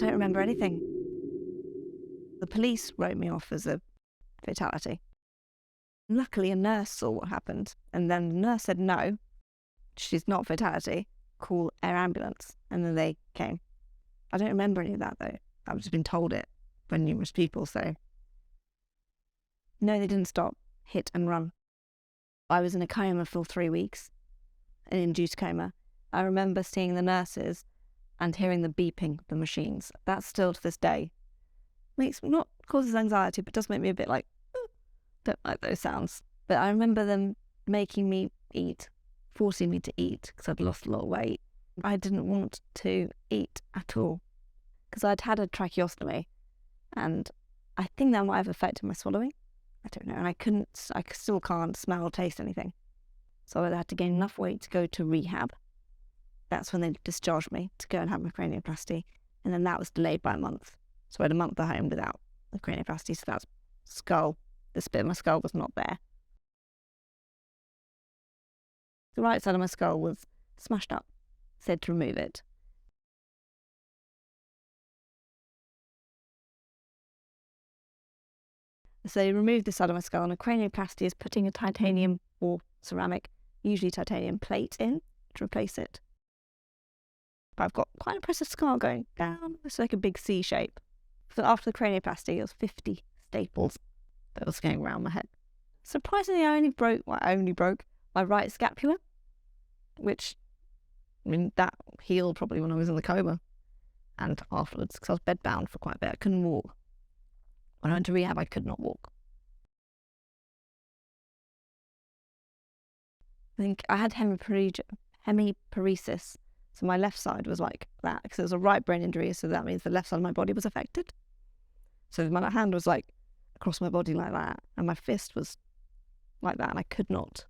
don't remember anything. The police wrote me off as a fatality. Luckily, a nurse saw what happened, and then the nurse said, no, she's not fatality, call air ambulance. And then they came. I don't remember any of that, though. I've just been told it by numerous people, so. No, they didn't stop. Hit and run. I was in a coma for 3 weeks, an induced coma. I remember seeing the nurses and hearing the beeping of the machines. That's still to this day. Not causes anxiety, but does make me a bit like, don't like those sounds. But I remember them making me eat, forcing me to eat, because I'd lost a lot of weight. I didn't want to eat at all, because I'd had a tracheostomy, and I think that might have affected my swallowing. I don't know, and I still can't smell or taste anything. So I had to gain enough weight to go to rehab. That's when they discharged me to go and have my cranioplasty, and then that was delayed by a month. So I had a month at home without the cranioplasty, so that's skull. This bit of my skull was not there. The right side of my skull was smashed up. Said to remove it. So they removed this side of my skull, and a cranioplasty is putting a titanium or ceramic, usually titanium plate in to replace it. But I've got quite an impressive scar going down. It's like a big C shape. So after the cranioplasty, it was 50 staples that was going around my head. Surprisingly, I only broke my right scapula, which, I mean, that healed probably when I was in the coma and afterwards, because I was bedbound for quite a bit. I couldn't walk. When I went to rehab, I could not walk. I think I had hemiparesis, so my left side was like that, because it was a right brain injury, so that means the left side of my body was affected. So my hand was like across my body like that, and my fist was like that, and I could not,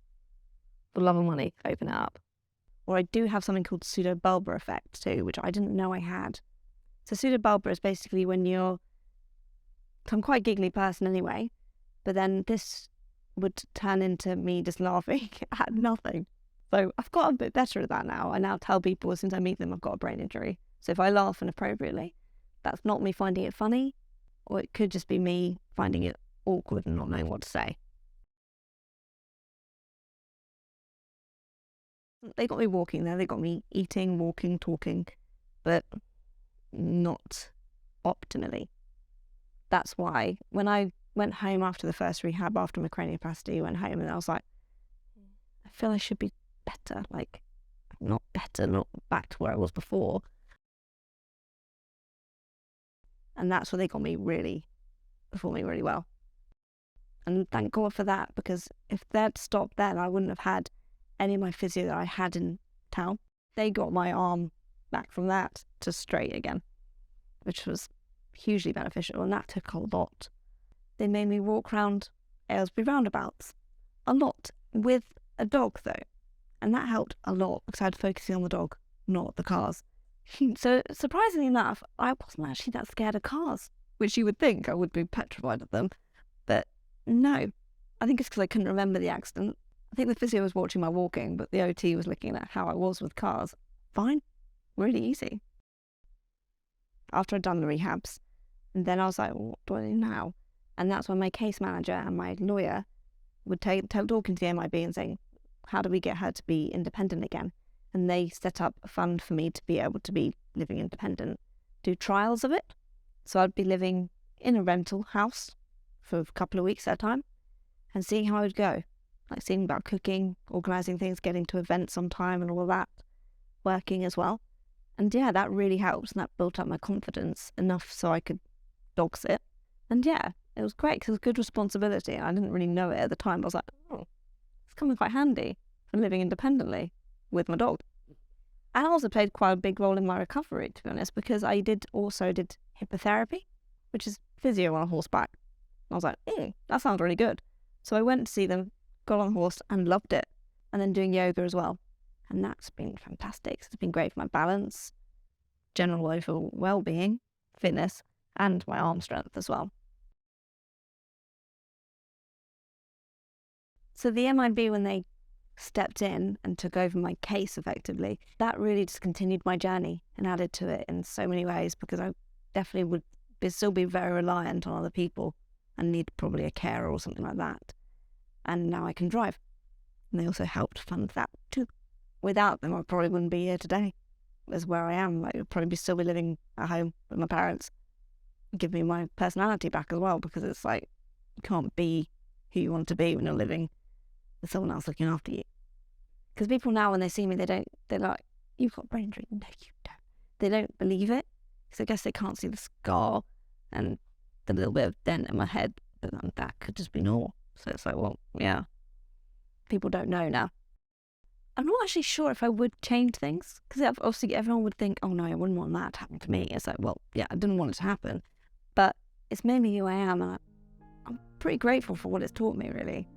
for love of money, open it up. Or I do have something called pseudobulbar effect too, which I didn't know I had. So pseudobulbar is basically when so I'm quite a giggly person anyway, but then this would turn into me just laughing at nothing. So I've got a bit better at that now. I now tell people as soon as I meet them I've got a brain injury. So if I laugh inappropriately, that's not me finding it funny, or it could just be me finding it awkward and not knowing what to say. They got me walking there. They got me eating, walking, talking, but not optimally. That's why when I went home after the first rehab, after my cranioplasty, I went home and I was like, I feel I should be better. Like, not better, not back to where I was before. And that's where they got me really, performing really well. And thank God for that, because if they'd stopped then, I wouldn't have had any of my physio that I had in town. They got my arm back from that to straight again, which was hugely beneficial, and that took a lot. They made me walk around Aylesbury roundabouts a lot with a dog though, and that helped a lot because I had focusing on the dog, not the cars. So surprisingly enough, I wasn't actually that scared of cars, which you would think I would be petrified of them, but no. I think it's because I couldn't remember the accident. I think the physio was watching my walking, but the OT was looking at how I was with cars. Fine, really easy. After I'd done the rehabs, and then I was like, well, what do I do now? And that's when my case manager and my lawyer would talking to the MIB and saying, how do we get her to be independent again? And they set up a fund for me to be able to be living independent, do trials of it. So I'd be living in a rental house for a couple of weeks at a time and seeing how I would go. Like seeing about cooking, organising things, getting to events on time and all of that, working as well. And yeah, that really helped, and that built up my confidence enough so I could dog sit. And yeah, it was great because it was good responsibility. I didn't really know it at the time, but I was like, oh, it's coming quite handy for living independently with my dog. And also played quite a big role in my recovery, to be honest, because I did hippotherapy, which is physio on a horseback. I was like, that sounds really good. So I went to see them, got on a horse and loved it. And then doing yoga as well. And that's been fantastic. It's been great for my balance, general overall well-being, fitness, and my arm strength as well. So the MIB, when they stepped in and took over my case effectively, that really just continued my journey and added to it in so many ways, because I definitely would still be very reliant on other people and need probably a carer or something like that. And now I can drive. And they also helped fund that too. Without them, I probably wouldn't be here today, as where I am. Like, I'd probably still be living at home with my parents. Give me my personality back as well, because it's like, you can't be who you want to be when you're living with someone else looking after you. Because people now, when they see me, they're like, you've got brain injury. No, you don't. They don't believe it, because I guess they can't see the scar and the little bit of dent in my head, but that could just be normal. So it's like, well, yeah, people don't know now. I'm not actually sure if I would change things, because obviously everyone would think, oh no, I wouldn't want that to happen to me. It's like, well, yeah, I didn't want it to happen, but it's made me who I am, and I'm pretty grateful for what it's taught me, really.